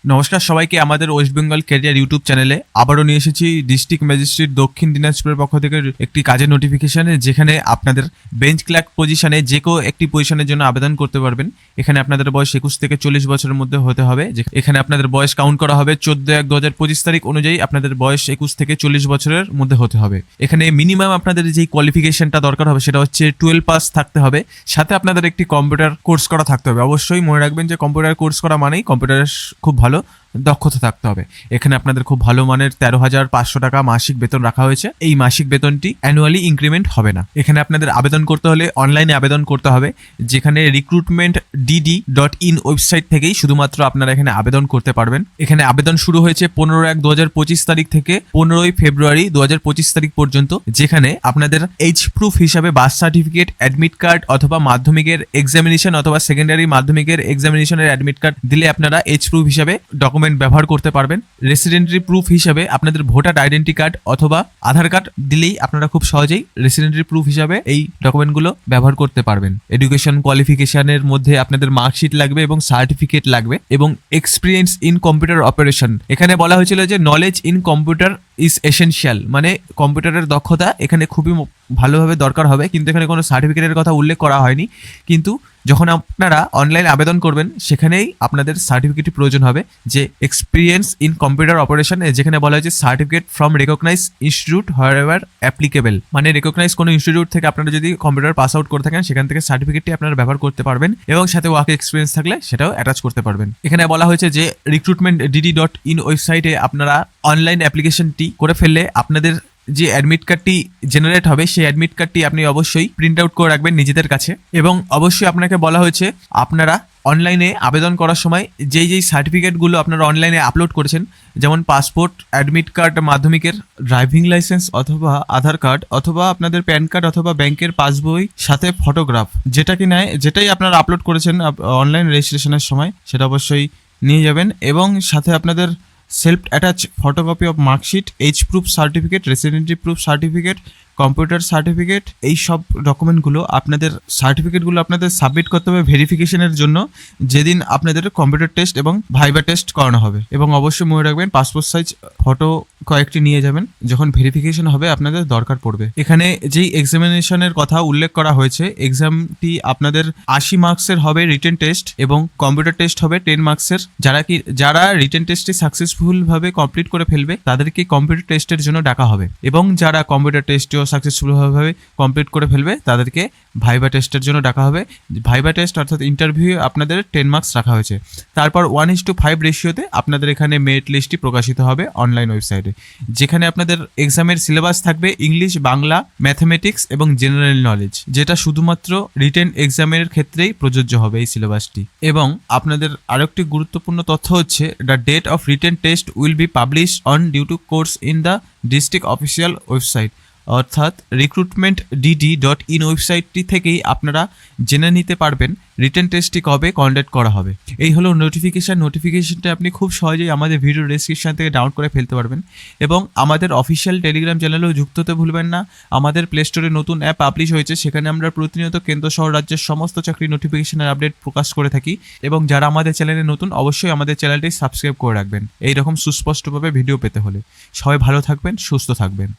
নমস্কার সবাইকে আমাদের ওয়েস্ট বেঙ্গল ক্যারিয়ার ইউটিউব চ্যানেলে আবারও নিয়ে এসেছি ডিস্ট্রিক্ট ম্যাজিস্ট্রেট দক্ষিণ দিনাজপুরের পক্ষ থেকে একটি কাজের নোটিফিকেশনে, যেখানে আপনাদের বেঞ্চ ক্লার্ক পজিশনে যে কেউ একটি পজিশনের জন্য আবেদন করতে পারবেন। এখানে আপনাদের বয়স 21 থেকে 40 বছরের মধ্যে হতে হবে। এখানে আপনাদের বয়স কাউন্ট করা হবে 14/1/2025 তারিখ অনুযায়ী। আপনাদের বয়স 21 থেকে 40 বছরের মধ্যে হতে হবে। এখানে মিনিমাম আপনাদের যে কোয়ালিফিকেশনটা দরকার হবে সেটা হচ্ছে 12 পাস থাকতে হবে, সাথে আপনাদের একটি কম্পিউটার কোর্স করা থাকতে হবে। অবশ্যই মনে রাখবেন যে কম্পিউটার কোর্স করা মানেই কম্পিউটারের খুব ভালো দক্ষতা থাকতে হবে। এখানে আপনাদের খুব ভালো মানের 13,500 টাকা মাসিক বেতন রাখা হয়েছে। এই মাসিক বেতনটি অ্যানুয়ালি ইনক্রিমেন্ট হবে না। এখানে আপনাদের আবেদন করতে হলে অনলাইনে আবেদন করতে হবে, যেখানে recruitmentdd.in ওয়েবসাইট থেকেই শুধুমাত্র আপনারা এখানে আবেদন করতে পারবেন। এখানে আবেদন শুরু হয়েছে 15/1/2025 তারিখ থেকে 15 ফেব্রুয়ারি 2025 তারিখ পর্যন্ত, যেখানে আপনাদের এইচ প্রুফ হিসাবে বার্থ সার্টিফিকেট, অ্যাডমিট কার্ড অথবা মাধ্যমিকের এক্সামিনেশন অথবা সেকেন্ডারি মাধ্যমিকের এক্সামিনেশনের অ্যাডমিট কার্ড দিলে আপনারা এইচ প্রুফ হিসাবে ডকুমেন্ট ব্যবহার করতে পারবেন। রেসিডেন্টারি প্রুফ হিসাবে আপনাদের ভোটার আইডেন্টি কার্ড অথবা আধার কার্ড দিলেই আপনারা খুব সহজেই রেসিডেন্টারি প্রুফ হিসাবে এই ডকুমেন্টগুলো ব্যবহার করতে পারবেন। এডুকেশন কোয়ালিফিকেশনের মধ্যে আপনাদের মার্কশিট লাগবে এবং সার্টিফিকেট লাগবে, এবং এক্সপিরিয়েন্স ইন কম্পিউটার অপারেশন। এখানে বলা হয়েছিল যে knowledge in computer is essential, মানে কম্পিউটারের দক্ষতা এখানে খুবই ভালোভাবে দরকার হবে, কিন্তু এখানে কোনো সার্টিফিকেটের কথা উল্লেখ করা হয়নি। কিন্তু যখন আপনারা অনলাইনে আবেদন করবেন সেখানেই আপনাদের সার্টিফিকেটের প্রয়োজন হবে, যে এক্সপিরিয়েন্স ইন কম্পিউটার অপারেশন, যেখানে বলা হয়েছে certificate from recognise institute wherever applicable, মানে রেকগনাইজ কোনো ইনস্টিটিউট থেকে আপনারা যদি কম্পিউটার পাস আউট করে থাকেন সেখান থেকে সার্টিফিকেটটি আপনারা ব্যবহার করতে পারবেন, এবং সাথে ওয়ার্ক এক্সপিরিয়েন্স থাকলে সেটাও অ্যাটাচ করতে পারবেন। এখানে বলা হয়েছে যে recruitmentdd.in ওয়েবসাইটে আপনারা অনলাইন অ্যাপ্লিকেশনটি করে ফেললে আপনাদের যে অ্যাডমিট কার্ডটি জেনারেট হবে সেই অ্যাডমিট কার্ডটি আপনি অবশ্যই প্রিন্ট আউট করে রাখবেন নিজেদের কাছে। এবং অবশ্যই আপনাকে বলা হয়েছে আপনারা অনলাইনে আবেদন করার সময় যেই সার্টিফিকেটগুলো আপনারা অনলাইনে আপলোড করেছেন, যেমন পাসপোর্ট, অ্যাডমিট কার্ড, মাধ্যমিকের ড্রাইভিং লাইসেন্স অথবা আধার কার্ড অথবা আপনাদের প্যান কার্ড অথবা ব্যাংকের পাসবই, সাথে ফটোগ্রাফ, যেটাই আপনারা আপলোড করেছেন অনলাইন রেজিস্ট্রেশনের সময় সেটা অবশ্যই নিয়ে যাবেন। এবং সাথে আপনাদের self attach photocopy of marksheet, H proof certificate, residency proof certificate, computer certificate, এই সব ডকুমেন্টগুলো আপনাদের সাবমিট করতে হবে ভেরিফিকেশনের জন্য, যেদিন আপনাদের কম্পিউটার টেস্ট এবং ভাইবা টেস্ট করানো হবে। এবং অবশ্যই মনে রাখবেন পাসপোর্ট সাইজ ফটো কয়েকটি নিয়ে যাবেন, যখন ভেরিফিকেশন হবে আপনাদের দরকার পড়বে। এখানে যেই এক্সামিনেশনের কথা উল্লেখ করা হয়েছে, এক্সামটি আপনাদের 80 মার্কসের হবে রিটেন টেস্ট, এবং কম্পিউটার টেস্ট হবে 10 মার্কসের। যারা রিটেন টেস্টে সাকসেসফুল ভাবে কমপ্লিট করে ফেলবে তাদেরকে কম্পিউটার টেস্টের জন্য ডাকা হবে, এবং যারা কম্পিউটার টেস্টও সাকসেসফুলভাবে কমপ্লিট করে ফেলবে তাদেরকে ভাইবা টেস্টের জন্য ডাকা হবে। ভাইবা টেস্ট অর্থাৎ ইন্টারভিউ আপনাদের 10 মার্কস রাখা হয়েছে। তারপর 1:5 রেশিওতে আপনাদের এখানে মেরিট লিস্টটি প্রকাশিত হবে অনলাইন ওয়েবসাইটে, যেখানে আপনাদের এক্সামের সিলেবাস থাকবে ইংলিশ, বাংলা, ম্যাথমেটিক্স এবং জেনারেল নলেজ, যেটা শুধুমাত্র রিটেন এক্সামের ক্ষেত্রেই প্রযোজ্য হবে এই সিলেবাসটি। এবং আপনাদের আরেকটি গুরুত্বপূর্ণ তথ্য হচ্ছে the date of written test will be publish on due to course in the district official website, অর্থাৎ recruitmentdd.in ওয়েবসাইটটি থেকেই আপনারা জেনে নিতে পারবেন রিটেন টেস্টটি কবে কন্ডাক্ট করা হবে। এই হলো নোটিফিকেশনটা আপনি খুব সহজেই আমাদের ভিডিও ডেসক্রিপশন থেকে ডাউনলোড করে ফেলতে পারবেন, এবং আমাদের অফিসিয়াল টেলিগ্রাম চ্যানেলেও যুক্ত হতে ভুলবেন না। আমাদের প্লে স্টোরে নতুন অ্যাপ পাবলিশ হয়েছে, সেখানে আমরা প্রতিনিয়ত কেন্দ্র সহ রাজ্যের সমস্ত চাকরি নোটিফিকেশনের আপডেট প্রকাশ করে থাকি। এবং যারা আমাদের চ্যানেলে নতুন অবশ্যই আমাদের চ্যানেলটি সাবস্ক্রাইব করে রাখবেন এইরকম সুস্পষ্টভাবে ভিডিও পেতে হলে। সবাই ভালো থাকবেন, সুস্থ থাকবেন।